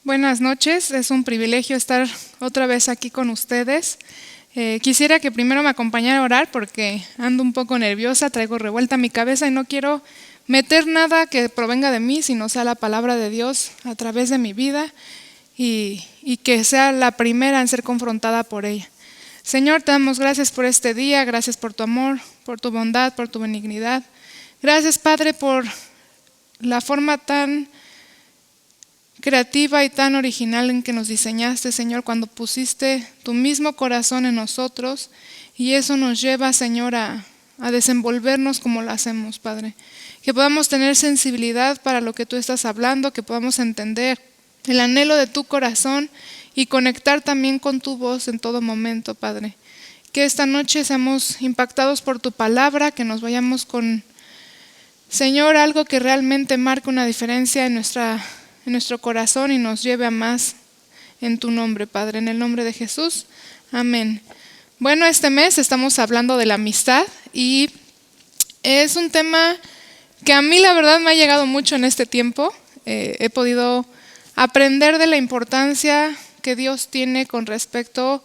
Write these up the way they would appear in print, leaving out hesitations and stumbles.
Buenas noches, es un privilegio estar otra vez aquí con ustedes. Quisiera que primero me acompañara a orar porque ando un poco nerviosa, traigo revuelta mi cabeza y no quiero meter nada que provenga de mí, sino sea la palabra de Dios a través de mi vida y que sea la primera en ser confrontada por ella. Señor, te damos gracias por este día, gracias por tu amor, por tu bondad, por tu benignidad. Gracias, Padre, por la forma tan creativa y tan original en que nos diseñaste, Señor, cuando pusiste tu mismo corazón en nosotros, y eso nos lleva, Señor, a desenvolvernos como lo hacemos, Padre. Que podamos tener sensibilidad para lo que tú estás hablando, que podamos entender el anhelo de tu corazón y conectar también con tu voz en todo momento, Padre. Que esta noche seamos impactados por tu palabra, que nos vayamos con, Señor, algo que realmente marque una diferencia en nuestro corazón y nos lleve a más en tu nombre, Padre, en el nombre de Jesús. Amén. Bueno, este mes estamos hablando de la amistad y es un tema que a mí la verdad me ha llegado mucho en este tiempo. He podido aprender de la importancia que Dios tiene con respecto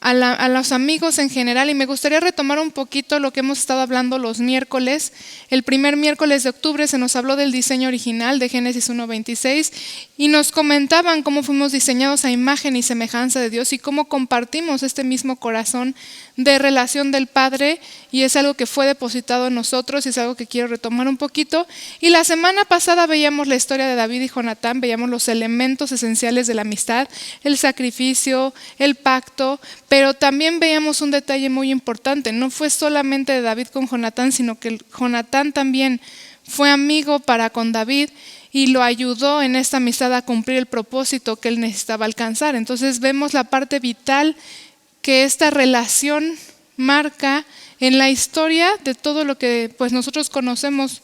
a los amigos en general, y me gustaría retomar un poquito lo que hemos estado hablando los miércoles. El primer miércoles de octubre se nos habló del diseño original de Génesis 1:26 y nos comentaban cómo fuimos diseñados a imagen y semejanza de Dios y cómo compartimos este mismo corazón de relación del Padre, y es algo que fue depositado en nosotros y es algo que quiero retomar un poquito. Y la semana pasada veíamos la historia de David y Jonatán, veíamos los elementos esenciales de la amistad, el sacrificio, el pacto, pero también veíamos un detalle muy importante. No fue solamente de David con Jonatán, sino que Jonatán también fue amigo para con David y lo ayudó en esta amistad a cumplir el propósito que él necesitaba alcanzar. Entonces vemos la parte vital que esta relación marca en la historia de todo lo que pues nosotros conocemos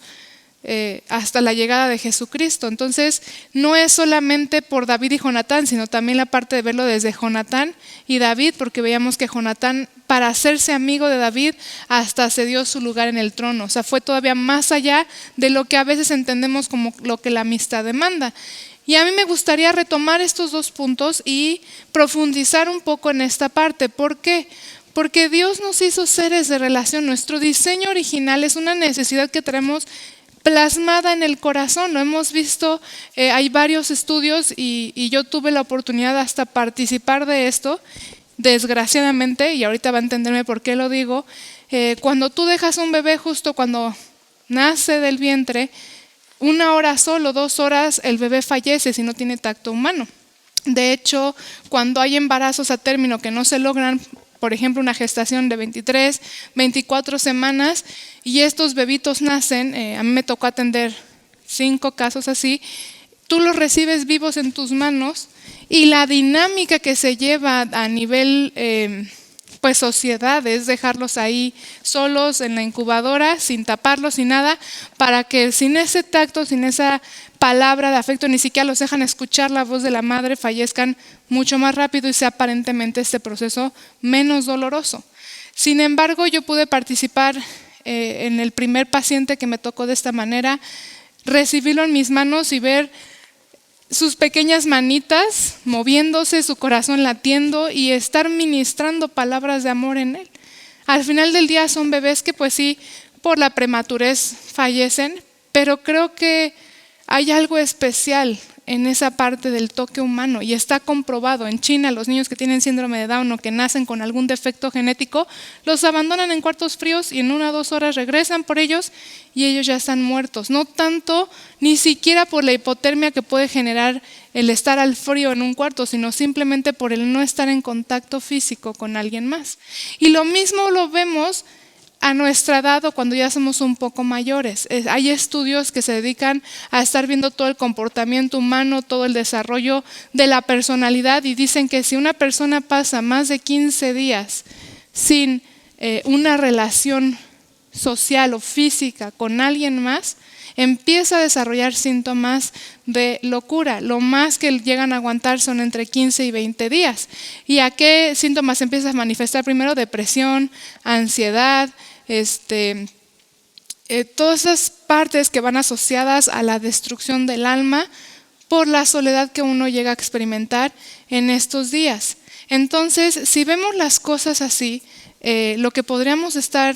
hasta la llegada de Jesucristo. Entonces no es solamente por David y Jonatán, sino también la parte de verlo desde Jonatán y David, porque veíamos que Jonatán, para hacerse amigo de David, hasta cedió su lugar en el trono. O sea, fue todavía más allá de lo que a veces entendemos como lo que la amistad demanda. Y a mí me gustaría retomar estos dos puntos y profundizar un poco en esta parte. ¿Por qué? Porque Dios nos hizo seres de relación. Nuestro diseño original es una necesidad que tenemos plasmada en el corazón. Lo hemos visto, hay varios estudios y yo tuve la oportunidad hasta participar de esto, desgraciadamente, y ahorita va a entenderme por qué lo digo. Cuando tú dejas un bebé justo cuando nace del vientre, 1 hora solo, 2 horas, el bebé fallece si no tiene tacto humano. De hecho, cuando hay embarazos a término que no se logran, por ejemplo, una gestación de 23, 24 semanas, y estos bebitos nacen, a mí me tocó atender 5 casos así, tú los recibes vivos en tus manos, y la dinámica que se lleva a nivel pues sociedad es dejarlos ahí solos en la incubadora, sin taparlos, sin nada, para que sin ese tacto, sin esa palabra de afecto, ni siquiera los dejan escuchar la voz de la madre, fallezcan mucho más rápido y sea aparentemente este proceso menos doloroso. Sin embargo, yo pude participar en el primer paciente que me tocó de esta manera, recibirlo en mis manos y ver sus pequeñas manitas moviéndose, su corazón latiendo y estar ministrando palabras de amor en él. Al final del día son bebés que pues sí, por la prematurez fallecen, pero creo que hay algo especial en esa parte del toque humano y está comprobado. En China, los niños que tienen síndrome de Down o que nacen con algún defecto genético, los abandonan en cuartos fríos y en 1 o 2 horas regresan por ellos y ellos ya están muertos. No tanto, ni siquiera por la hipotermia que puede generar el estar al frío en un cuarto, sino simplemente por el no estar en contacto físico con alguien más. Y lo mismo lo vemos a nuestra edad o cuando ya somos un poco mayores. Hay estudios que se dedican a estar viendo todo el comportamiento humano, todo el desarrollo de la personalidad, y dicen que si una persona pasa más de 15 días sin una relación social o física con alguien más, empieza a desarrollar síntomas de locura. Lo más que llegan a aguantar son entre 15 y 20 días. ¿Y a qué síntomas empieza a manifestar? Primero depresión, ansiedad, todas esas partes que van asociadas a la destrucción del alma por la soledad que uno llega a experimentar en estos días. Entonces, si vemos las cosas así, lo que podríamos estar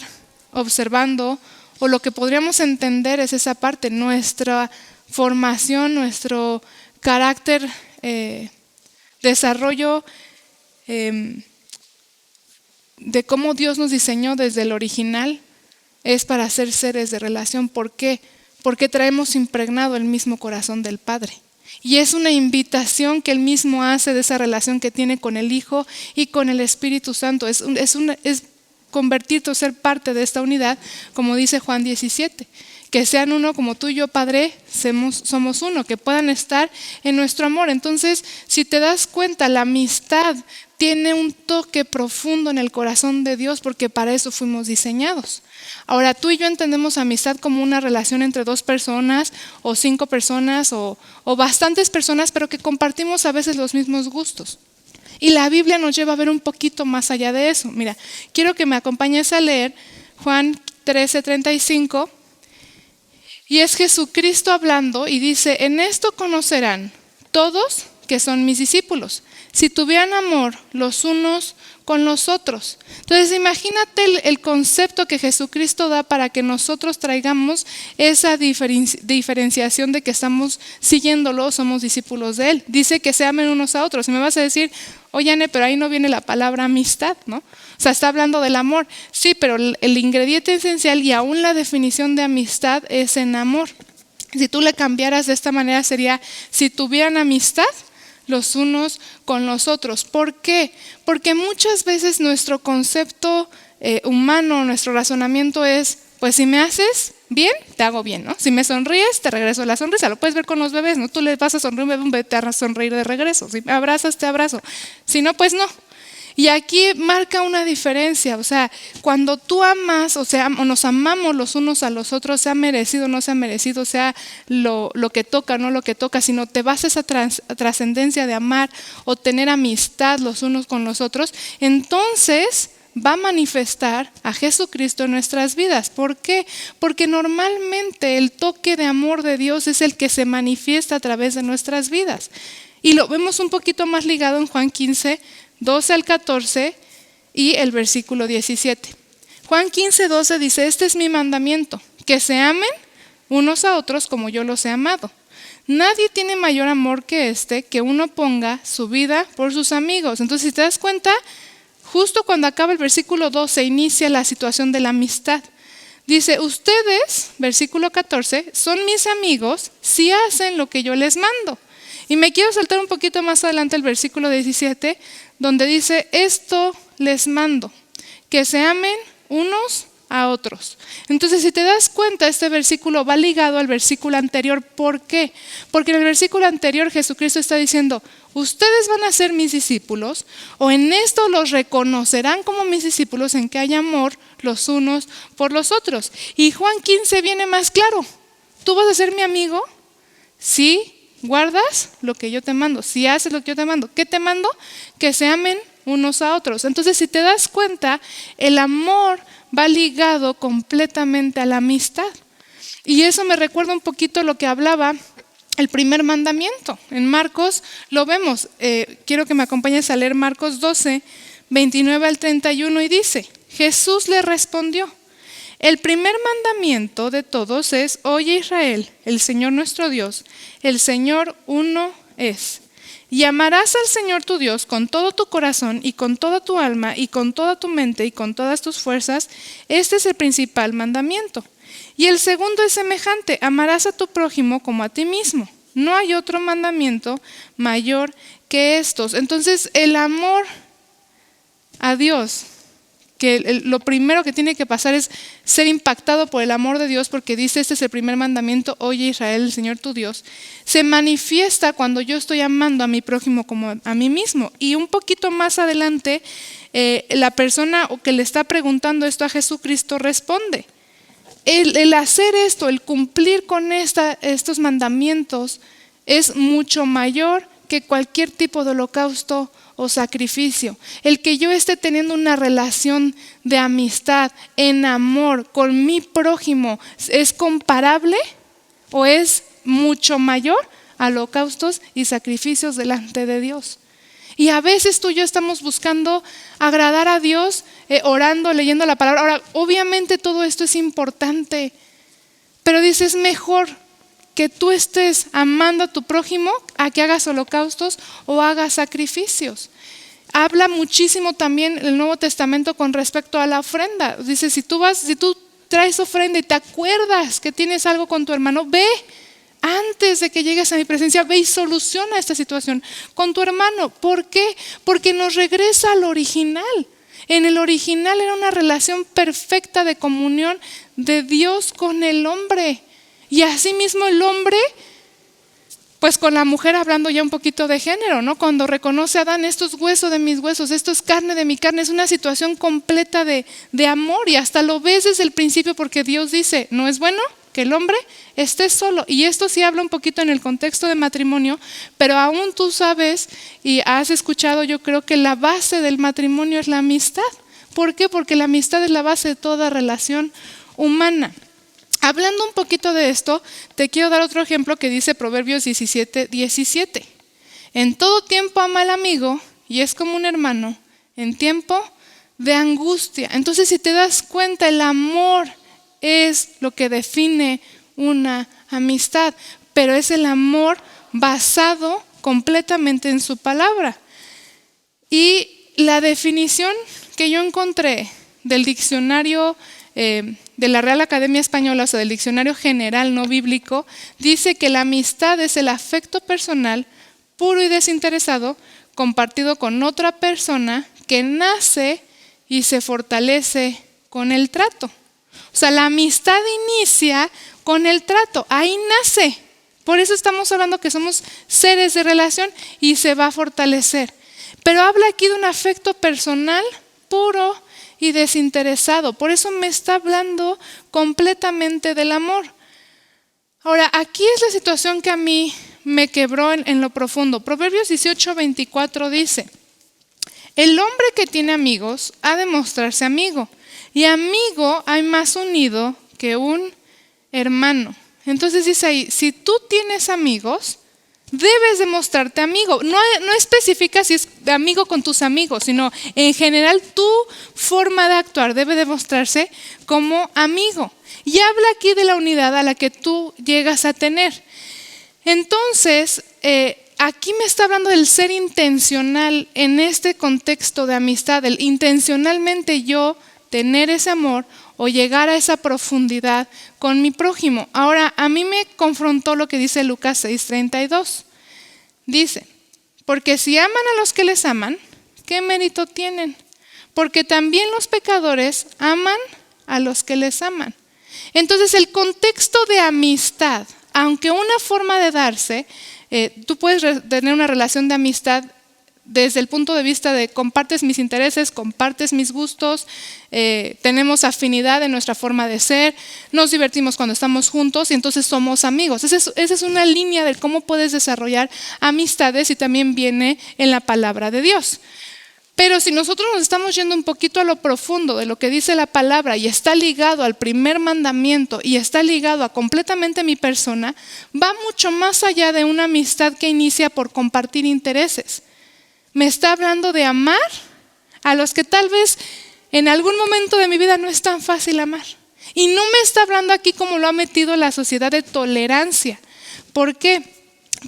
observando o lo que podríamos entender es esa parte, nuestra formación, nuestro carácter, desarrollo de cómo Dios nos diseñó desde el original es para ser seres de relación. ¿Por qué? Porque traemos impregnado el mismo corazón del Padre. Y es una invitación que Él mismo hace de esa relación que tiene con el Hijo y con el Espíritu Santo. Es convertirte o ser parte de esta unidad, como dice Juan 17. Que sean uno como tú y yo, Padre, somos uno, que puedan estar en nuestro amor. Entonces, si te das cuenta, la amistad tiene un toque profundo en el corazón de Dios, porque para eso fuimos diseñados. Ahora, tú y yo entendemos amistad como una relación entre 2 personas o 5 personas o bastantes personas, pero que compartimos a veces los mismos gustos. Y la Biblia nos lleva a ver un poquito más allá de eso. Mira, quiero que me acompañes a leer Juan 13:35. Y es Jesucristo hablando y dice: en esto conocerán todos que son mis discípulos, si tuvieran amor los unos con los otros. Entonces imagínate el concepto que Jesucristo da para que nosotros traigamos esa diferenciación de que estamos siguiéndolo, somos discípulos de Él. Dice que se amen unos a otros. Y me vas a decir: oye, Ane, pero ahí no viene la palabra amistad, ¿no? O sea, está hablando del amor. Sí, pero el ingrediente esencial y aún la definición de amistad es en amor. Si tú le cambiaras de esta manera sería: si tuvieran amistad los unos con los otros. ¿Por qué? Porque muchas veces nuestro concepto humano, nuestro razonamiento es: pues si me haces bien, te hago bien, ¿no? Si me sonríes, te regreso la sonrisa. Lo puedes ver con los bebés, ¿no? Tú le vas a sonreír a un bebé, te vas a sonreír de regreso. Si me abrazas, te abrazo. Si no, pues no. Y aquí marca una diferencia, o sea, cuando tú amas, o sea, o nos amamos los unos a los otros, sea merecido o no sea merecido, sea lo que toca o no lo que toca, sino te vas a esa trascendencia de amar o tener amistad los unos con los otros, entonces va a manifestar a Jesucristo en nuestras vidas. ¿Por qué? Porque normalmente el toque de amor de Dios es el que se manifiesta a través de nuestras vidas. Y lo vemos un poquito más ligado en Juan 15, 12 al 14 y el versículo 17. Juan 15, 12 dice: este es mi mandamiento, que se amen unos a otros como yo los he amado. Nadie tiene mayor amor que este, que uno ponga su vida por sus amigos. Entonces, si te das cuenta, justo cuando acaba el versículo 12 inicia la situación de la amistad. Dice: ustedes, versículo 14, son mis amigos si hacen lo que yo les mando. Y me quiero saltar un poquito más adelante el versículo 17, donde dice: esto les mando, que se amen unos a otros. Entonces, si te das cuenta, este versículo va ligado al versículo anterior. ¿Por qué? Porque en el versículo anterior Jesucristo está diciendo: ustedes van a ser mis discípulos, o en esto los reconocerán como mis discípulos, en que hay amor los unos por los otros. Y Juan 15 viene más claro: tú vas a ser mi amigo si guardas lo que yo te mando, si haces lo que yo te mando. ¿Qué te mando? Que se amen unos a otros. Entonces, si te das cuenta, el amor va ligado completamente a la amistad. Y eso me recuerda un poquito lo que hablaba el primer mandamiento. En Marcos lo vemos. Quiero que me acompañes a leer Marcos 12, 29 al 31, y dice: Jesús le respondió: el primer mandamiento de todos es: oye, Israel, el Señor nuestro Dios, el Señor uno es. Y amarás al Señor tu Dios con todo tu corazón y con toda tu alma y con toda tu mente y con todas tus fuerzas. Este es el principal mandamiento. Y el segundo es semejante: amarás a tu prójimo como a ti mismo. No hay otro mandamiento mayor que estos. Entonces, el amor a Dios, que lo primero que tiene que pasar es ser impactado por el amor de Dios, porque dice: este es el primer mandamiento, oye, Israel, el Señor tu Dios. Se manifiesta cuando yo estoy amando a mi prójimo como a mí mismo. Y un poquito más adelante, la persona que le está preguntando esto a Jesucristo responde: el hacer esto, el cumplir con estos mandamientos es mucho mayor que cualquier tipo de holocausto o sacrificio. El que yo esté teniendo una relación de amistad, en amor con mi prójimo, ¿es comparable o es mucho mayor holocaustos y sacrificios delante de Dios. Y a veces tú y yo estamos buscando agradar a Dios, orando, leyendo la palabra. Ahora, obviamente todo esto es importante, pero dice, es mejor que tú estés amando a tu prójimo a que hagas holocaustos o hagas sacrificios. Habla muchísimo también el Nuevo Testamento con respecto a la ofrenda. Dice, si tú traes ofrenda y te acuerdas que tienes algo con tu hermano, ve antes de que llegues a mi presencia, ve y soluciona esta situación con tu hermano. ¿Por qué? Porque nos regresa al original. En el original era una relación perfecta de comunión de Dios con el hombre. Y asimismo el hombre, pues con la mujer, hablando ya un poquito de género, ¿no? Cuando reconoce a Adán, esto es hueso de mis huesos, esto es carne de mi carne, es una situación completa de amor. Y hasta lo ves desde el principio, porque Dios dice, no es bueno que el hombre esté solo. Y esto sí habla un poquito en el contexto de matrimonio, pero aún tú sabes y has escuchado, yo creo que la base del matrimonio es la amistad. ¿Por qué? Porque la amistad es la base de toda relación humana. Hablando un poquito de esto, te quiero dar otro ejemplo que dice Proverbios 17:17. En todo tiempo ama al amigo y es como un hermano en tiempo de angustia. Entonces, si te das cuenta, el amor es lo que define una amistad, pero es el amor basado completamente en su palabra. Y la definición que yo encontré del diccionario de la Real Academia Española, o sea, del diccionario general no bíblico, dice que la amistad es el afecto personal puro y desinteresado compartido con otra persona que nace y se fortalece con el trato. O sea, la amistad inicia con el trato, ahí nace. Por eso estamos hablando que somos seres de relación y se va a fortalecer. Pero habla aquí de un afecto personal puro y desinteresado. Por eso me está hablando completamente del amor. Ahora, aquí es la situación que a mí me quebró en lo profundo. Proverbios 18:24 dice, el hombre que tiene amigos ha de mostrarse amigo. Y amigo hay más unido que un hermano. Entonces dice ahí, si tú tienes amigos, debes de mostrarte amigo. No especifica si es amigo con tus amigos, sino en general tu forma de actuar debe de mostrarse como amigo. Y habla aquí de la unidad a la que tú llegas a tener. Entonces, aquí me está hablando del ser intencional en este contexto de amistad, el intencionalmente yo tener ese amor o llegar a esa profundidad con mi prójimo. Ahora, a mí me confrontó lo que dice Lucas 6:32. Dice, porque si aman a los que les aman, ¿qué mérito tienen? Porque también los pecadores aman a los que les aman. Entonces, el contexto de amistad, aunque una forma de darse, tú puedes tener una relación de amistad desde el punto de vista de compartes mis intereses, compartes mis gustos, tenemos afinidad en nuestra forma de ser, nos divertimos cuando estamos juntos y entonces somos amigos. Esa es una línea de cómo puedes desarrollar amistades y también viene en la palabra de Dios. Pero si nosotros nos estamos yendo un poquito a lo profundo de lo que dice la palabra y está ligado al primer mandamiento y está ligado a completamente mi persona, va mucho más allá de una amistad que inicia por compartir intereses. Me está hablando de amar a los que tal vez en algún momento de mi vida no es tan fácil amar. Y no me está hablando aquí como lo ha metido la sociedad de tolerancia. ¿Por qué?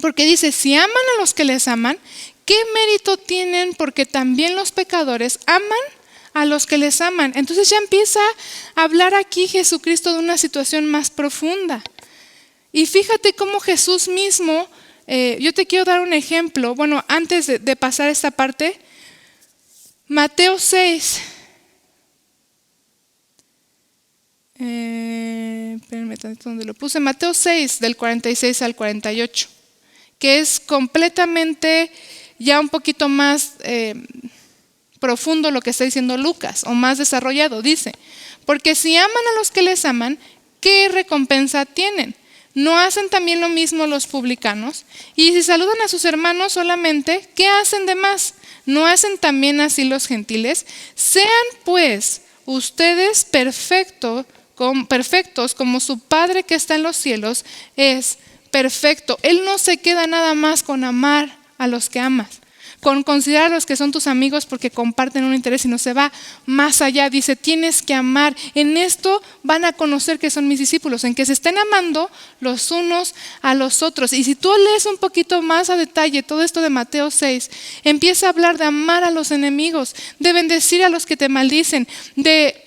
Porque dice, si aman a los que les aman, ¿qué mérito tienen? Porque también los pecadores aman a los que les aman. Entonces ya empieza a hablar aquí Jesucristo de una situación más profunda. Y fíjate cómo Jesús mismo... yo te quiero dar un ejemplo. Bueno, antes de pasar esta parte, Mateo 6. Espérenme tantito donde lo puse. Mateo 6, del 46 al 48, que es completamente ya un poquito más profundo lo que está diciendo Lucas, o más desarrollado. Dice, porque si aman a los que les aman, ¿qué recompensa tienen? ¿No hacen también lo mismo los publicanos? Y si saludan a sus hermanos solamente, ¿qué hacen de más? ¿No hacen también así los gentiles? Sean pues ustedes perfectos como su Padre que está en los cielos es perfecto. Él no se queda nada más con amar a los que amas, con considerar a los que son tus amigos porque comparten un interés, sino se va más allá. Dice, tienes que amar. En esto van a conocer que son mis discípulos, en que se estén amando los unos a los otros. Y si tú lees un poquito más a detalle todo esto de Mateo 6, empieza a hablar de amar a los enemigos, de bendecir a los que te maldicen,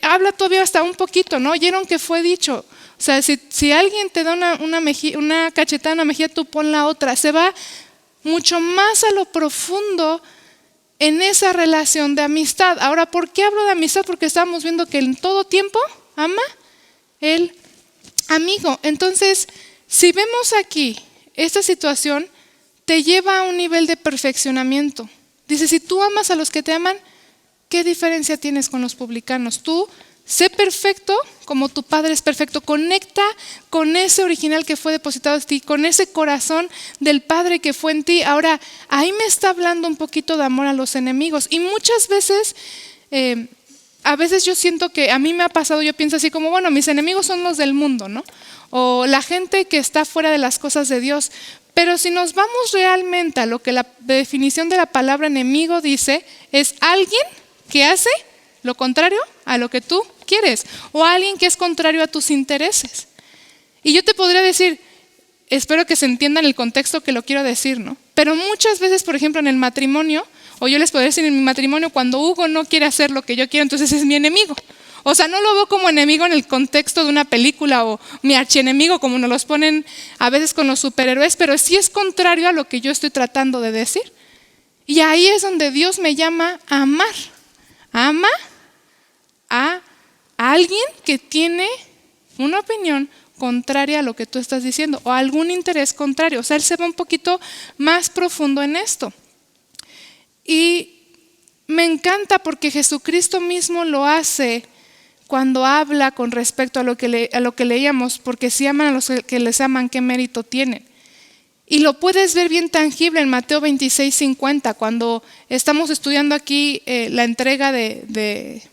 habla todavía hasta un poquito, ¿no? ¿Oyeron que fue dicho? O sea, si alguien te da una cachetada en una mejilla, tú pon la otra. Se va mucho más a lo profundo en esa relación de amistad. Ahora, ¿por qué hablo de amistad? Porque estamos viendo que en todo tiempo ama el amigo. Entonces, si vemos aquí esta situación, te lleva a un nivel de perfeccionamiento. Dice, si tú amas a los que te aman, ¿qué diferencia tienes con los publicanos? Tú sé perfecto como tu Padre es perfecto. Conecta con ese original que fue depositado en ti, con ese corazón del Padre que fue en ti. Ahora, ahí me está hablando un poquito de amor a los enemigos. Y muchas veces, a veces yo siento que a mí me ha pasado, yo pienso así como, bueno, mis enemigos son los del mundo, ¿no? O la gente que está fuera de las cosas de Dios. Pero si nos vamos realmente a lo que la definición de la palabra enemigo dice, es alguien que hace lo contrario a lo que tú quieres, o alguien que es contrario a tus intereses. Y yo te podría decir, espero que se entienda en el contexto que lo quiero decir, ¿no? Pero muchas veces, por ejemplo, en el matrimonio, o yo les podría decir en mi matrimonio, cuando Hugo no quiere hacer lo que yo quiero, entonces es mi enemigo. O sea, no lo veo como enemigo en el contexto de una película o mi archienemigo, como nos los ponen a veces con los superhéroes, pero sí es contrario a lo que yo estoy tratando de decir. Y ahí es donde Dios me llama a amar. Ama a alguien que tiene una opinión contraria a lo que tú estás diciendo o algún interés contrario. O sea, Él se va un poquito más profundo en esto. Y me encanta porque Jesucristo mismo lo hace cuando habla con respecto a lo que leíamos, porque si aman a los que les aman, ¿qué mérito tienen? Y lo puedes ver bien tangible en Mateo 26:50, cuando estamos estudiando aquí la entrega de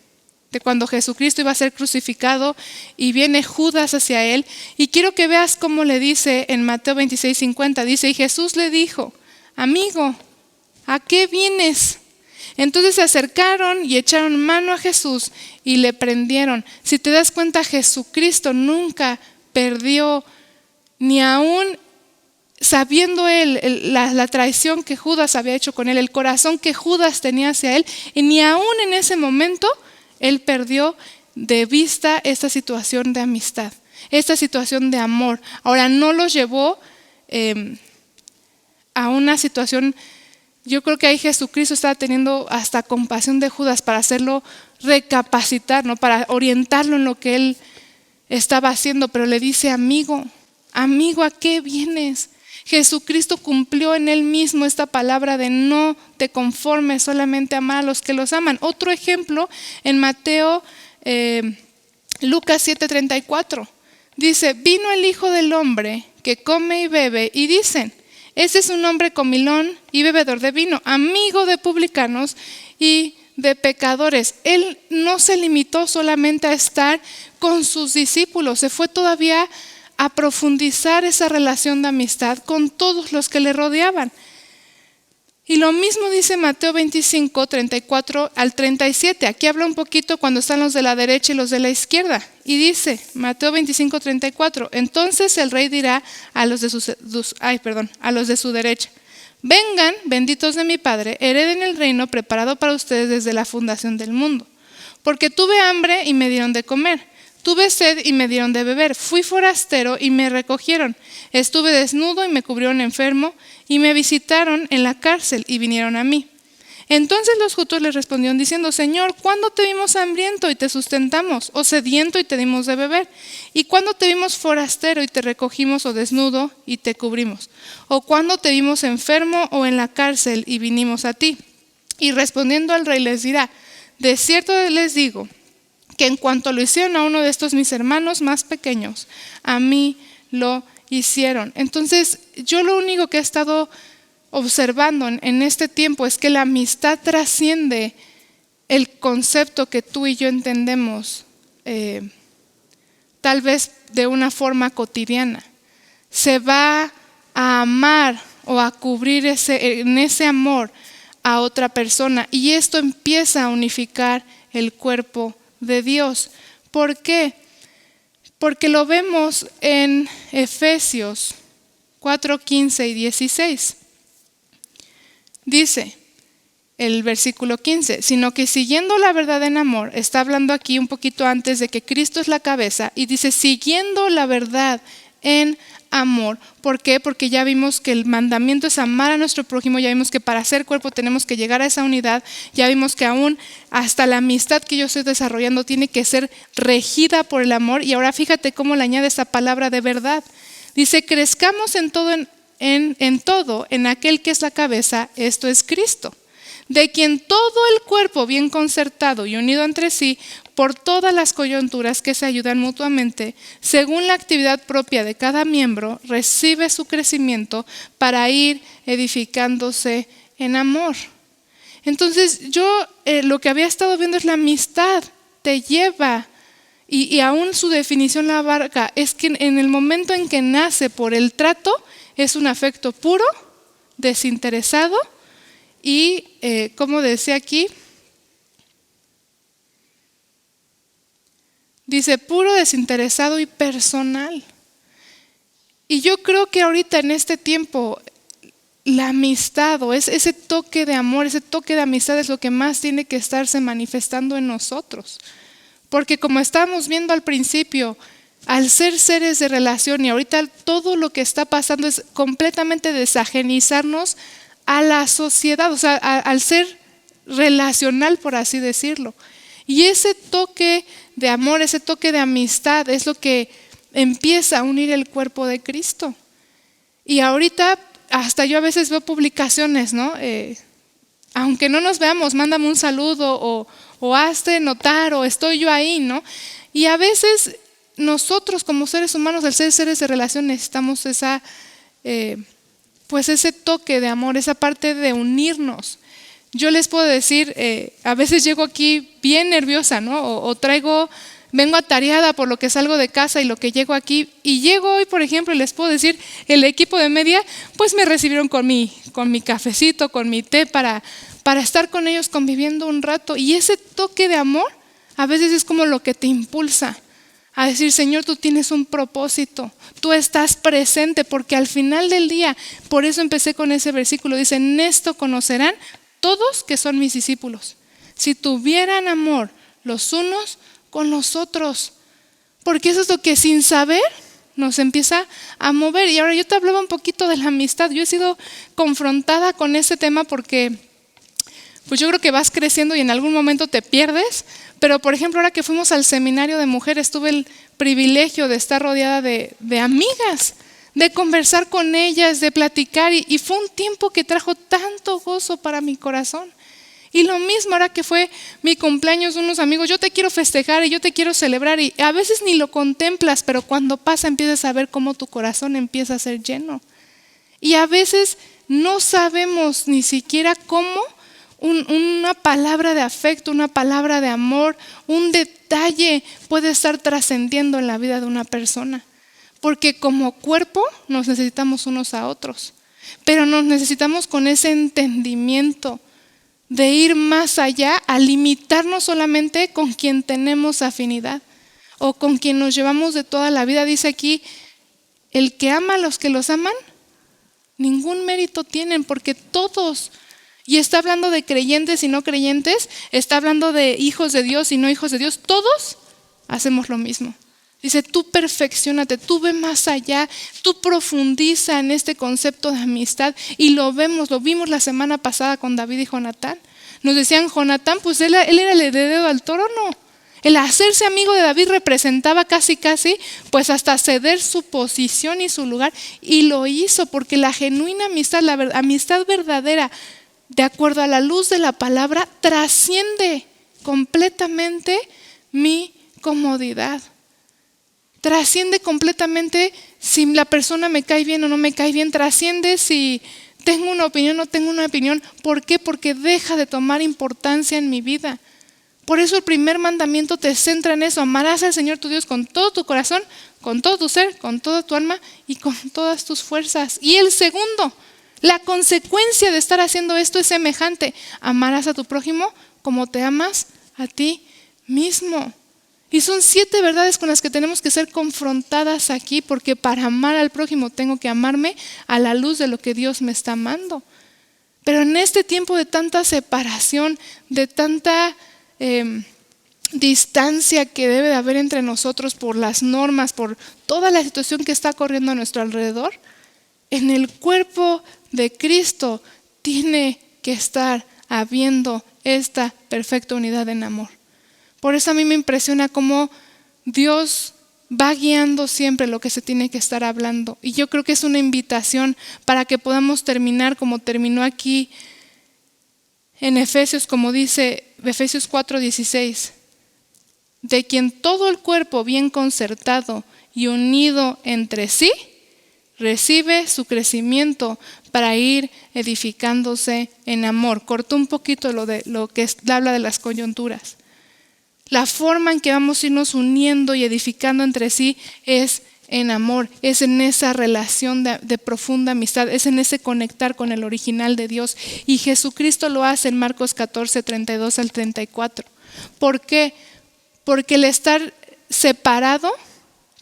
cuando Jesucristo iba a ser crucificado y viene Judas hacia él. Y quiero que veas cómo le dice en Mateo 26:50. Dice, y Jesús le dijo, amigo, ¿a qué vienes? Entonces se acercaron y echaron mano a Jesús y le prendieron. Si te das cuenta, Jesucristo nunca perdió, ni aún sabiendo él la traición que Judas había hecho con él, el corazón que Judas tenía hacia él, y ni aún en ese momento él perdió de vista esta situación de amistad, esta situación de amor. Ahora, no los llevó a una situación. Yo creo que ahí Jesucristo estaba teniendo hasta compasión de Judas para hacerlo recapacitar, ¿no? Para orientarlo en lo que él estaba haciendo, pero le dice, amigo, ¿a qué vienes? Jesucristo cumplió en él mismo esta palabra de no te conformes, solamente amar a los que los aman. Otro ejemplo en Mateo, Lucas 7:34, dice, vino el Hijo del Hombre que come y bebe, y dicen, ese es un hombre comilón y bebedor de vino, amigo de publicanos y de pecadores. Él no se limitó solamente a estar con sus discípulos, se fue todavía a profundizar esa relación de amistad con todos los que le rodeaban. Y lo mismo dice Mateo 25:34 al 37. Aquí habla un poquito cuando están los de la derecha y los de la izquierda. Y dice, Mateo 25:34, entonces el rey dirá a los de su derecha, vengan, benditos de mi Padre, hereden el reino preparado para ustedes desde la fundación del mundo. Porque tuve hambre y me dieron de comer. Tuve sed y me dieron de beber, fui forastero y me recogieron, estuve desnudo y me cubrieron enfermo, y me visitaron en la cárcel y vinieron a mí. Entonces los justos les respondieron diciendo, Señor, ¿cuándo te vimos hambriento y te sustentamos, o sediento y te dimos de beber? ¿Y cuándo te vimos forastero y te recogimos, o desnudo y te cubrimos? ¿O cuándo te vimos enfermo o en la cárcel y vinimos a ti? Y respondiendo al rey les dirá, de cierto les digo, que en cuanto lo hicieron a uno de estos mis hermanos más pequeños, a mí lo hicieron. Entonces, yo lo único que he estado observando en este tiempo es que la amistad trasciende el concepto que tú y yo entendemos, tal vez de una forma cotidiana. se va a amar o a cubrir en ese amor a otra persona. Y esto empieza a unificar el cuerpo de Dios. ¿Por qué? Porque lo vemos en Efesios 4, 15 y 16. Dice el versículo 15, sino que siguiendo la verdad en amor, está hablando aquí un poquito antes de que Cristo es la cabeza, y dice siguiendo la verdad en amor. ¿Por qué? Porque ya vimos que el mandamiento es amar a nuestro prójimo, ya vimos que para ser cuerpo tenemos que llegar a esa unidad, ya vimos que aún hasta la amistad que yo estoy desarrollando tiene que ser regida por el amor, y ahora fíjate cómo le añade esa palabra de verdad. Dice, crezcamos en todo, en aquel que es la cabeza, esto es Cristo, de quien todo el cuerpo bien concertado y unido entre sí, por todas las coyunturas que se ayudan mutuamente, según la actividad propia de cada miembro, recibe su crecimiento para ir edificándose en amor. Entonces yo lo que había estado viendo es la amistad te lleva, y aún su definición la abarca, es que en el momento en que nace por el trato, es un afecto puro, desinteresado y, como decía aquí, dice puro, desinteresado y personal. Y yo creo que ahorita en este tiempo la amistad o ese toque de amor, ese toque de amistad es lo que más tiene que estarse manifestando en nosotros. Porque como estábamos viendo al principio, al ser seres de relación y ahorita todo lo que está pasando es completamente desajenizarnos a la sociedad, o sea, al ser relacional, por así decirlo. Y ese toque de amor, ese toque de amistad es lo que empieza a unir el cuerpo de Cristo. Y ahorita hasta yo a veces veo publicaciones, ¿no? Aunque no nos veamos, mándame un saludo o hazte notar o estoy yo ahí, ¿no? Y a veces nosotros como seres humanos, al ser seres de relación, necesitamos pues ese toque de amor, esa parte de unirnos. Yo les puedo decir, a veces llego aquí bien nerviosa, ¿no? Vengo atareada por lo que salgo de casa y lo que llego aquí. Y llego hoy, por ejemplo, y les puedo decir, el equipo de media, pues me recibieron con mi cafecito, con mi té para estar con ellos conviviendo un rato. Y ese toque de amor a veces es como lo que te impulsa a decir, Señor, tú tienes un propósito, tú estás presente, porque al final del día, por eso empecé con ese versículo, dice, en esto conocerán todos que son mis discípulos, si tuvieran amor los unos con los otros, porque eso es lo que sin saber nos empieza a mover. Y ahora yo te hablaba un poquito de la amistad. Yo he sido confrontada con ese tema porque pues yo creo que vas creciendo y en algún momento te pierdes. Pero por ejemplo, ahora que fuimos al seminario de mujeres, tuve el privilegio de estar rodeada de amigas, de conversar con ellas, de platicar, y fue un tiempo que trajo tanto gozo para mi corazón. Y lo mismo ahora que fue mi cumpleaños, unos amigos, yo te quiero festejar y yo te quiero celebrar, y a veces ni lo contemplas, pero cuando pasa empiezas a ver cómo tu corazón empieza a ser lleno. Y a veces no sabemos ni siquiera cómo una palabra de afecto, una palabra de amor, un detalle puede estar trascendiendo en la vida de una persona. Porque como cuerpo nos necesitamos unos a otros, pero nos necesitamos con ese entendimiento de ir más allá, a limitarnos solamente con quien tenemos afinidad o con quien nos llevamos de toda la vida. Dice aquí, el que ama a los que los aman, ningún mérito tienen, porque todos, y está hablando de creyentes y no creyentes, está hablando de hijos de Dios y no hijos de Dios, todos hacemos lo mismo. Dice, tú perfecciónate, tú ve más allá, tú profundiza en este concepto de amistad. Y lo vimos la semana pasada con David y Jonatán. Nos decían, Jonatán, pues él era el heredero al trono. El hacerse amigo de David representaba casi, pues hasta ceder su posición y su lugar. Y lo hizo porque la genuina amistad, la amistad verdadera, de acuerdo a la luz de la palabra, trasciende completamente mi comodidad. Trasciende completamente si la persona me cae bien o no me cae bien. Trasciende si tengo una opinión o no tengo una opinión. ¿Por qué? Porque deja de tomar importancia en mi vida. Por eso el primer mandamiento te centra en eso. Amarás al Señor tu Dios con todo tu corazón, con todo tu ser, con toda tu alma y con todas tus fuerzas. Y el segundo, la consecuencia de estar haciendo esto es semejante: amarás a tu prójimo como te amas a ti mismo. Y son 7 verdades con las que tenemos que ser confrontadas aquí, porque para amar al prójimo tengo que amarme a la luz de lo que Dios me está amando. Pero en este tiempo de tanta separación, de tanta distancia que debe de haber entre nosotros por las normas, por toda la situación que está corriendo a nuestro alrededor, en el cuerpo de Cristo tiene que estar habiendo esta perfecta unidad en amor. Por eso a mí me impresiona cómo Dios va guiando siempre lo que se tiene que estar hablando. Y yo creo que es una invitación para que podamos terminar como terminó aquí en Efesios, como dice Efesios 4:16, de quien todo el cuerpo bien concertado y unido entre sí recibe su crecimiento para ir edificándose en amor. Cortó un poquito lo que habla de las coyunturas. La forma en que vamos a irnos uniendo y edificando entre sí es en amor, es en esa relación de profunda amistad, es en ese conectar con el original de Dios. Y Jesucristo lo hace en Marcos 14, 32 al 34. ¿Por qué? Porque el estar separado,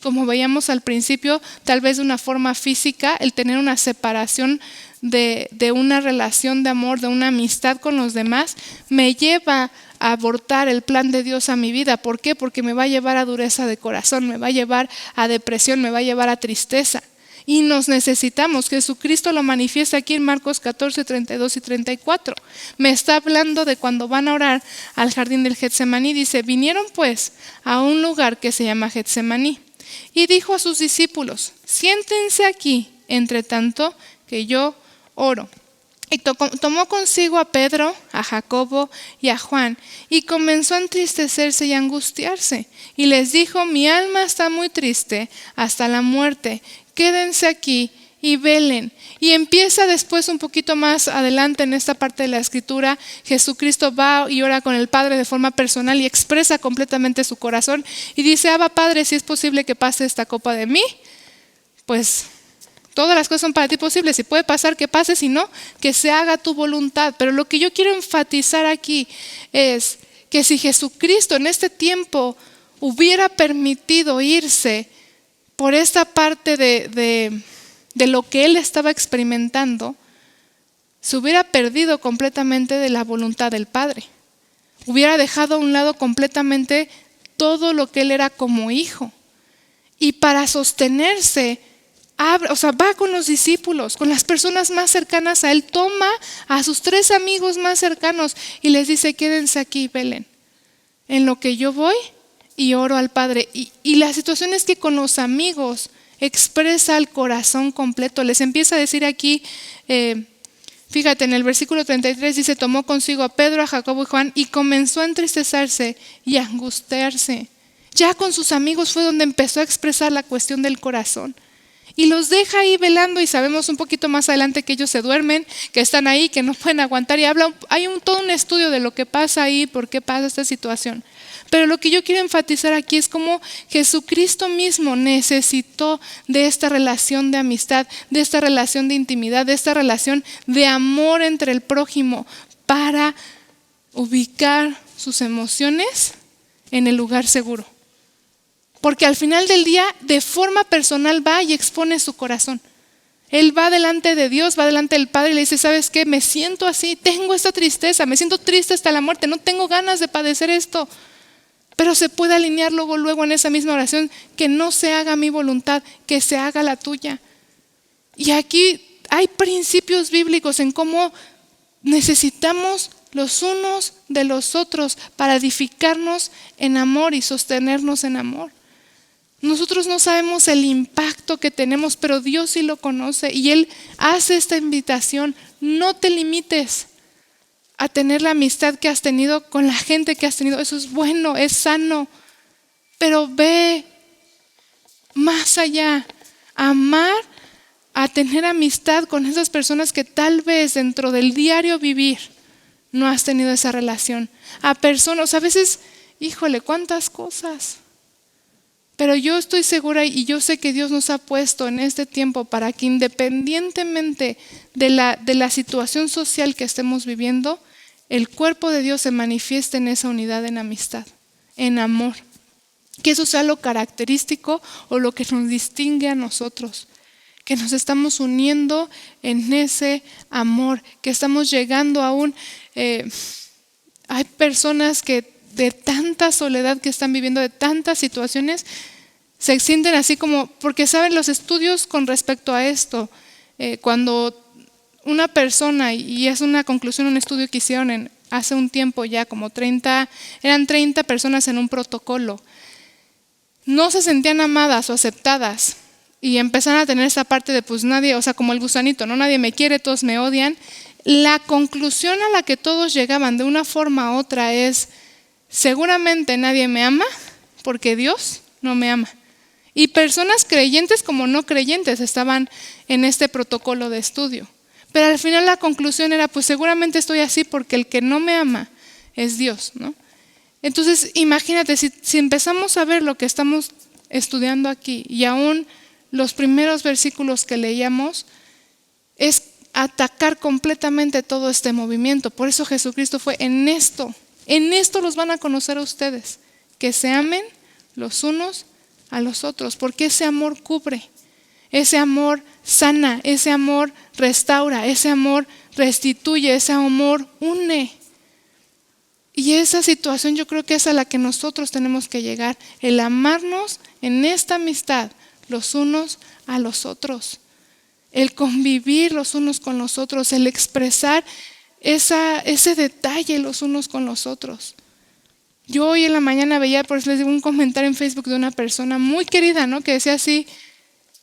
como veíamos al principio, tal vez de una forma física, el tener una separación de una relación de amor, de una amistad con los demás, me lleva a abortar el plan de Dios a mi vida. ¿Por qué? Porque me va a llevar a dureza de corazón, me va a llevar a depresión, me va a llevar a tristeza. Y nos necesitamos. Jesucristo lo manifiesta aquí en Marcos 14, 32 y 34. Me está hablando de cuando van a orar al jardín del Getsemaní. Dice: vinieron pues a un lugar que se llama Getsemaní. Y dijo a sus discípulos: siéntense aquí, entre tanto que yo oro. Y tomó consigo a Pedro, a Jacobo y a Juan, y comenzó a entristecerse y a angustiarse. Y les dijo: mi alma está muy triste hasta la muerte. Quédense aquí y velen. Y empieza después, un poquito más adelante en esta parte de la escritura, Jesucristo va y ora con el Padre de forma personal y expresa completamente su corazón. Y dice: Abba Padre, si es posible que pase esta copa de mí, pues todas las cosas son para ti posibles. Si puede pasar, que pase; si no, que se haga tu voluntad. Pero lo que yo quiero enfatizar aquí es que si Jesucristo en este tiempo hubiera permitido irse por esta parte de lo que Él estaba experimentando, se hubiera perdido completamente de la voluntad del Padre. Hubiera dejado a un lado completamente todo lo que Él era como hijo. Y para sostenerse, va con los discípulos, con las personas más cercanas a Él, toma a sus 3 amigos más cercanos y les dice: quédense aquí, velen, en lo que yo voy y oro al Padre. Y la situación es que con los amigos expresa el corazón completo. Les empieza a decir aquí, fíjate, en el versículo 33 dice: tomó consigo a Pedro, a Jacobo y Juan, y comenzó a entristecerse y a angustiarse. Ya con sus amigos fue donde empezó a expresar la cuestión del corazón. Y los deja ahí velando, y sabemos un poquito más adelante que ellos se duermen, que están ahí, que no pueden aguantar, y hay todo un estudio de lo que pasa ahí, por qué pasa esta situación. Pero lo que yo quiero enfatizar aquí es cómo Jesucristo mismo necesitó de esta relación de amistad, de esta relación de intimidad, de esta relación de amor entre el prójimo, para ubicar sus emociones en el lugar seguro. Porque al final del día, de forma personal, va y expone su corazón. Él va delante de Dios, va delante del Padre y le dice: ¿sabes qué? Me siento así, tengo esta tristeza, me siento triste hasta la muerte, no tengo ganas de padecer esto. Pero se puede alinear luego en esa misma oración: que no se haga mi voluntad, que se haga la tuya. Y aquí hay principios bíblicos en cómo necesitamos los unos de los otros para edificarnos en amor y sostenernos en amor. Nosotros no sabemos el impacto que tenemos, pero Dios sí lo conoce, y Él hace esta invitación: no te limites a tener la amistad que has tenido con la gente que has tenido. Eso es bueno, es sano, pero ve más allá, amar, a tener amistad con esas personas que tal vez dentro del diario vivir no has tenido esa relación. A personas, a veces, híjole, cuántas cosas. Pero yo estoy segura y yo sé que Dios nos ha puesto en este tiempo para que independientemente de la situación social que estemos viviendo, el cuerpo de Dios se manifieste en esa unidad, en amistad, en amor. Que eso sea lo característico o lo que nos distingue a nosotros. Que nos estamos uniendo en ese amor, que estamos llegando a hay personas que de tanta soledad que están viviendo, de tantas situaciones, se sienten así como, porque saben los estudios con respecto a esto, cuando una persona, y es una conclusión, un estudio que hicieron hace un tiempo ya, como eran 30 personas en un protocolo, no se sentían amadas o aceptadas y empezaron a tener esa parte de pues nadie, o sea, como el gusanito, ¿no? Nadie me quiere, todos me odian. La conclusión a la que todos llegaban de una forma u otra es, seguramente nadie me ama porque Dios no me ama. Y personas creyentes como no creyentes estaban en este protocolo de estudio. Pero al final la conclusión era, pues seguramente estoy así porque el que no me ama es Dios, ¿no? Entonces, imagínate, si empezamos a ver lo que estamos estudiando aquí y aún los primeros versículos que leíamos, es atacar completamente todo este movimiento. Por eso Jesucristo fue en esto los van a conocer a ustedes, que se amen los unos a los otros, porque ese amor cubre, ese amor sana, ese amor restaura, ese amor restituye, ese amor une. Y esa situación yo creo que es a la que nosotros tenemos que llegar, el amarnos en esta amistad los unos a los otros, el convivir los unos con los otros, el expresar ese detalle los unos con los otros. Yo hoy en la mañana veía, por eso les digo, un comentario en Facebook de una persona muy querida, ¿no? Que decía así,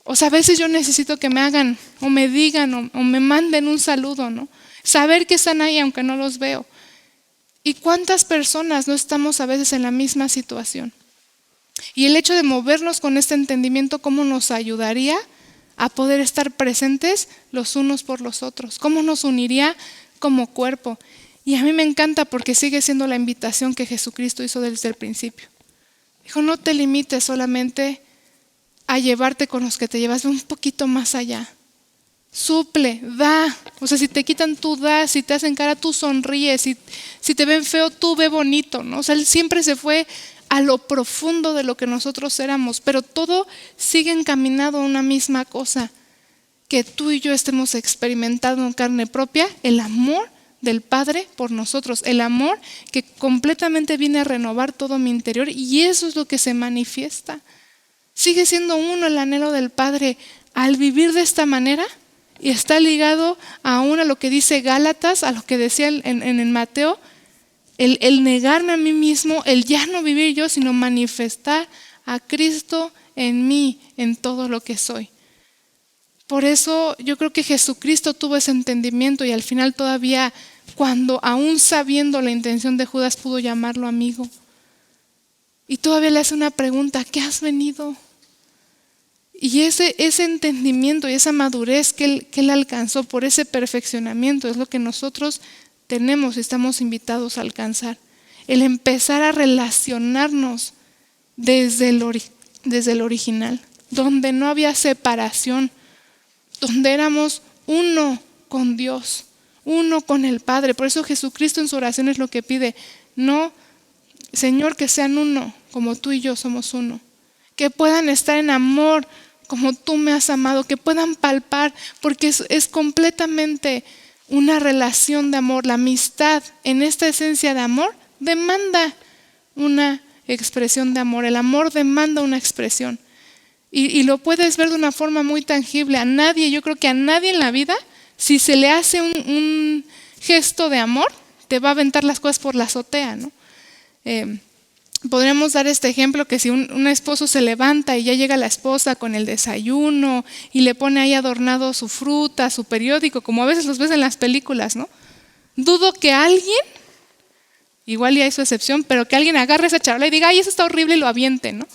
o sea, a veces yo necesito que me hagan o me digan o me manden un saludo, ¿no? Saber que están ahí aunque no los veo. ¿Y cuántas personas no estamos a veces en la misma situación? Y el hecho de movernos con este entendimiento, ¿cómo nos ayudaría a poder estar presentes los unos por los otros? ¿Cómo nos uniría como cuerpo? Y a mí me encanta porque sigue siendo la invitación que Jesucristo hizo desde el principio. Dijo, no te limites solamente a llevarte con los que te llevas, ve un poquito más allá. Suple, da. O sea, si te quitan, tú das. Si te hacen cara, tú sonríes. Si te ven feo, tú ve bonito, ¿no? O sea, él siempre se fue a lo profundo de lo que nosotros éramos. Pero todo sigue encaminado a una misma cosa. Que tú y yo estemos experimentando en carne propia el amor del Padre por nosotros. El amor que completamente viene a renovar todo mi interior. Y eso es lo que se manifiesta. Sigue siendo uno el anhelo del Padre al vivir de esta manera. Y está ligado aún a lo que dice Gálatas, a lo que decía en Mateo, el negarme a mí mismo, el ya no vivir yo, sino manifestar a Cristo en mí, en todo lo que soy. Por eso yo creo que Jesucristo tuvo ese entendimiento y al final todavía, cuando aún sabiendo la intención de Judas, pudo llamarlo amigo. Y todavía le hace una pregunta, ¿qué has venido? Y ese entendimiento y esa madurez que él alcanzó por ese perfeccionamiento es lo que nosotros tenemos y estamos invitados a alcanzar. El empezar a relacionarnos desde el original, donde no había separación, donde éramos uno con Dios, uno con el Padre. Por eso Jesucristo en su oración es lo que pide. No, Señor, que sean uno, como tú y yo somos uno. Que puedan estar en amor como tú me has amado, que puedan palpar, porque es completamente una relación de amor. La amistad en esta esencia de amor demanda una expresión de amor. El amor demanda una expresión. Y lo puedes ver de una forma muy tangible. Yo creo que a nadie en la vida, si se le hace un gesto de amor, te va a aventar las cosas por la azotea, ¿no? Podríamos dar este ejemplo que si un esposo se levanta y ya llega la esposa con el desayuno y le pone ahí adornado su fruta, su periódico, como a veces los ves en las películas, ¿no? Dudo que alguien, igual y hay su excepción, pero que alguien agarre esa charola y diga, ay, eso está horrible y lo aviente, ¿no?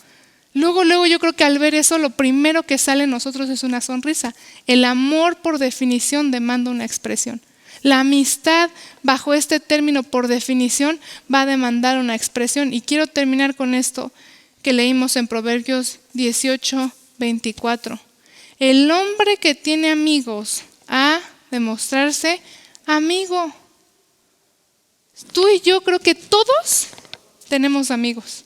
Luego yo creo que al ver eso, lo primero que sale en nosotros es una sonrisa. El amor por definición demanda una expresión. La amistad bajo este término por definición va a demandar una expresión. Y quiero terminar con esto, que leímos en Proverbios 18:24. El hombre que tiene amigos ha de mostrarse amigo. Tú y yo creo que todos tenemos amigos.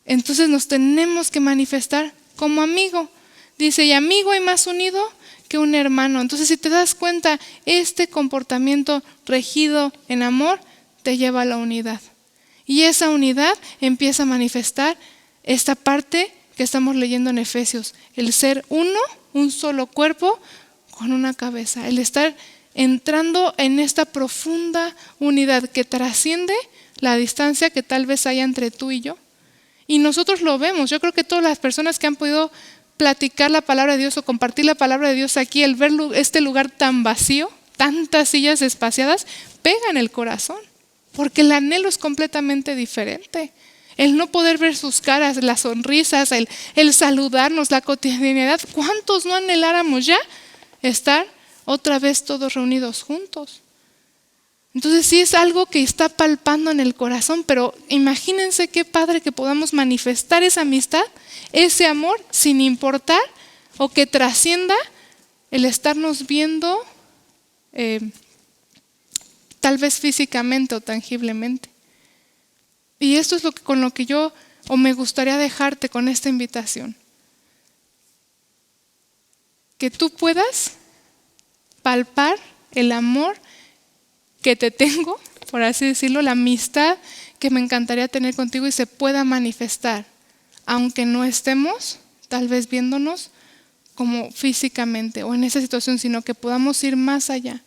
Entonces nos tenemos que manifestar como amigo. Dice, y amigo hay más unido que un hermano. Entonces, si te das cuenta, este comportamiento regido en amor te lleva a la unidad. Y esa unidad empieza a manifestar esta parte que estamos leyendo en Efesios. El ser uno, un solo cuerpo con una cabeza. El estar entrando en esta profunda unidad que trasciende la distancia que tal vez haya entre tú y yo. Y nosotros lo vemos. Yo creo que todas las personas que han podido platicar la palabra de Dios o compartir la palabra de Dios aquí, el ver este lugar tan vacío, tantas sillas espaciadas, pega en el corazón, porque el anhelo es completamente diferente. El no poder ver sus caras, las sonrisas, el saludarnos, la cotidianidad. ¿Cuántos no anheláramos ya estar otra vez todos reunidos juntos? Entonces sí es algo que está palpando en el corazón, pero imagínense qué padre que podamos manifestar esa amistad, ese amor, sin importar o que trascienda el estarnos viendo tal vez físicamente o tangiblemente. Y esto es con lo que yo me gustaría dejarte con esta invitación. Que tú puedas palpar el amor que te tengo, por así decirlo, la amistad que me encantaría tener contigo y se pueda manifestar, aunque no estemos tal vez viéndonos como físicamente o en esa situación, sino que podamos ir más allá,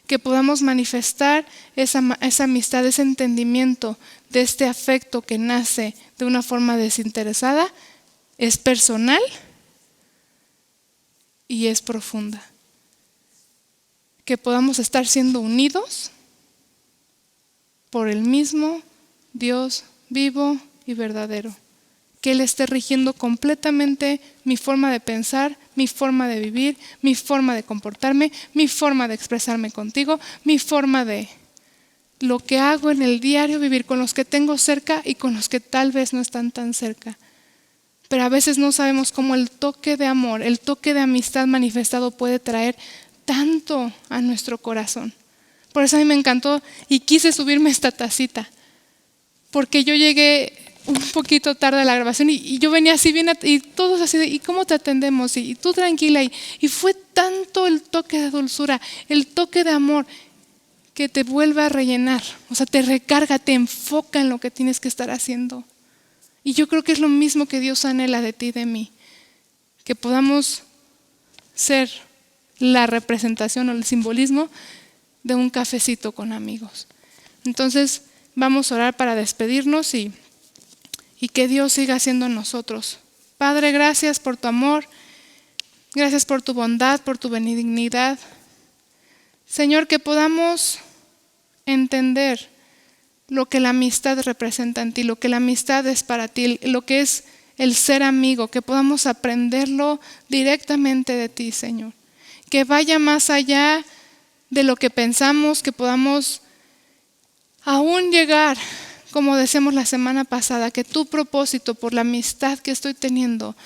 que podamos manifestar esa amistad, ese entendimiento de este afecto que nace de una forma desinteresada, es personal y es profunda. Que podamos estar siendo unidos por el mismo Dios vivo y verdadero. Que Él esté rigiendo completamente mi forma de pensar, mi forma de vivir, mi forma de comportarme, mi forma de expresarme contigo, mi forma de lo que hago en el diario vivir con los que tengo cerca y con los que tal vez no están tan cerca. Pero a veces no sabemos cómo el toque de amor, el toque de amistad manifestado puede traer tanto a nuestro corazón. Por eso a mí me encantó y quise subirme esta tacita, porque yo llegué un poquito tarde a la grabación y yo venía así bien y todos así de, ¿y cómo te atendemos? Y tú tranquila y fue tanto el toque de dulzura, el toque de amor que te vuelve a rellenar, o sea, te recarga, te enfoca en lo que tienes que estar haciendo. Y yo creo que es lo mismo que Dios anhela de ti y de mí, que podamos ser la representación o el simbolismo de un cafecito con amigos. Entonces vamos a orar para despedirnos y que Dios siga haciendo en nosotros. Padre, gracias por tu amor, gracias por tu bondad, por tu benignidad. Señor, que podamos entender lo que la amistad representa en ti, lo que la amistad es para ti, lo que es el ser amigo, que podamos aprenderlo directamente de ti, Señor. Que vaya más allá de lo que pensamos, que podamos aún llegar, como decíamos la semana pasada, que tu propósito por la amistad que estoy teniendo,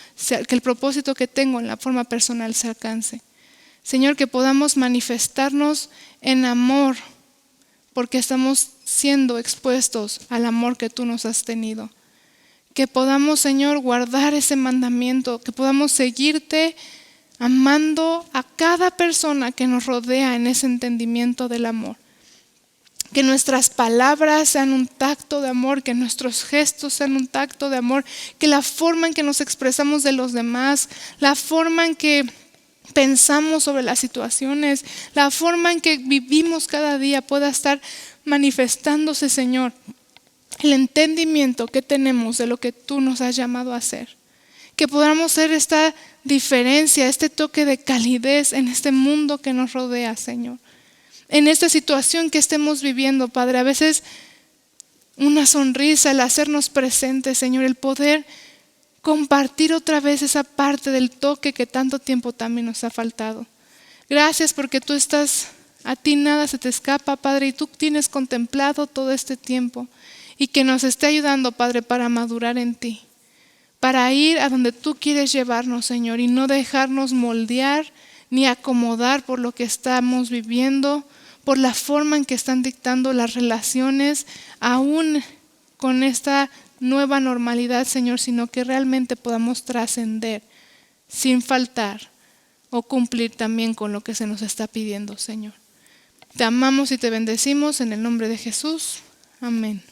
que el propósito que tengo en la forma personal se alcance. Señor, que podamos manifestarnos en amor, porque estamos siendo expuestos al amor que tú nos has tenido. Que podamos, Señor, guardar ese mandamiento, que podamos seguirte amando a cada persona que nos rodea en ese entendimiento del amor. Que nuestras palabras sean un tacto de amor, que nuestros gestos sean un tacto de amor, que la forma en que nos expresamos de los demás, la forma en que pensamos sobre las situaciones, la forma en que vivimos cada día pueda estar manifestándose, Señor, el entendimiento que tenemos de lo que tú nos has llamado a hacer. Que podamos ser esta diferencia, este toque de calidez en este mundo que nos rodea, Señor. En esta situación que estemos viviendo, Padre, a veces una sonrisa, el hacernos presentes, Señor, el poder compartir otra vez esa parte del toque que tanto tiempo también nos ha faltado. Gracias porque tú estás, a ti nada se te escapa, Padre, y tú tienes contemplado todo este tiempo y que nos esté ayudando, Padre, para madurar en ti. para ir a donde tú quieres llevarnos, Señor, y no dejarnos moldear ni acomodar por lo que estamos viviendo, por la forma en que están dictando las relaciones, aún con esta nueva normalidad, Señor, sino que realmente podamos trascender sin faltar o cumplir también con lo que se nos está pidiendo, Señor. Te amamos y te bendecimos en el nombre de Jesús. Amén.